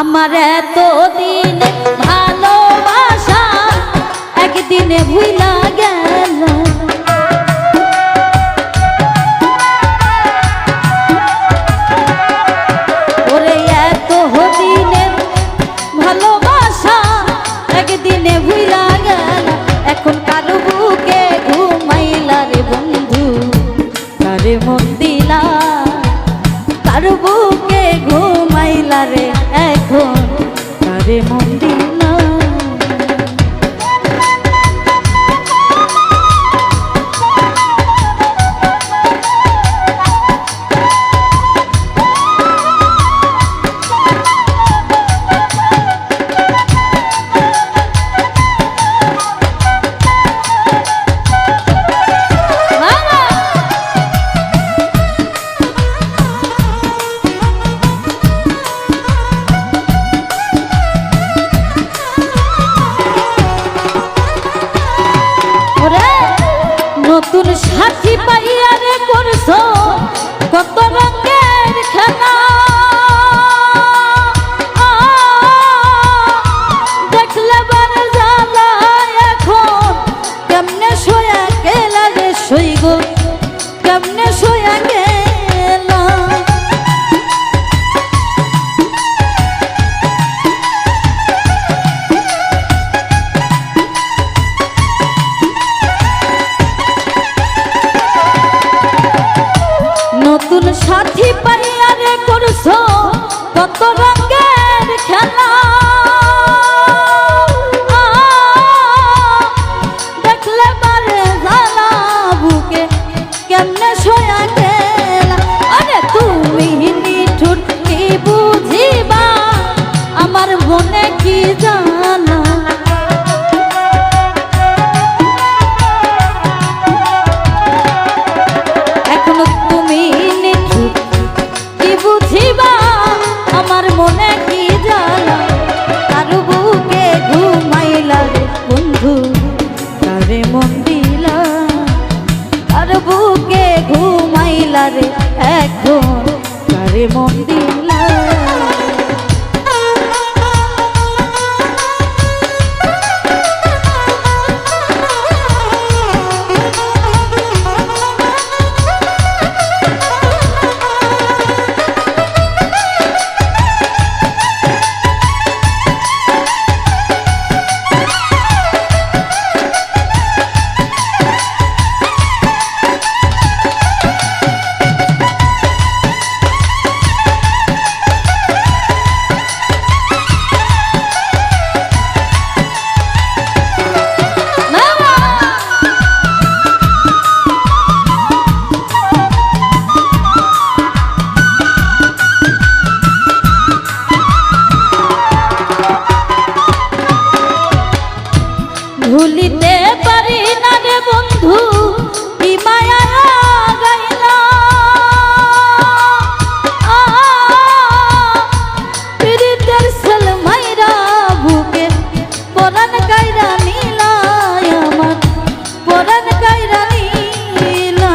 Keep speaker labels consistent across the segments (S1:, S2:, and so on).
S1: আমার এতদিন ভালোবাসা একদিনে ভুইলা গেল। ওরে এতদিনের ভালোবাসা একদিনে ভুইলা গেল। এখন কার বুকে ঘুমাইলা রে বন্ধু, কারে মন দিলা, কার বুকে ঘুমাইলা রে এখন, কারে মন দিলা। নতুন সাথী পাইয়া রে করছো কত রঙের খেলা, দেখলে বার জ্বালা এখন কেমনে শোয়া গেলা রে সইগ, কেমনে শোয়া গেলা। নতুন সাথী পাইয়া রে করছো কত রঙের খেলা, দেখলে বারে জ্বালা বুকে কেমনে শোয়া গেলা। আরে তুমি নিঠুর কি বুঝিবা আমার মনে কি জানা, এখনো তুমি নিঠুর কি বুঝিবা আমার মনে কি জ্বালা। কার বুকে ঘুমাইলা রে বন্ধু, কারে মন দিলা, কার বুকে ঘুমাইলা রে এখন, কারে মন দিলা। ভুলিতে পারি না রে বন্ধু কি মায়া গাইলা, পীড়িতের সেল মাইরা বুকে পরাণ কাইরা নিলা, আমার পরাণ কাইরা নিলা।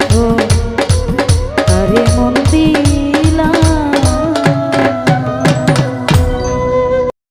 S1: ও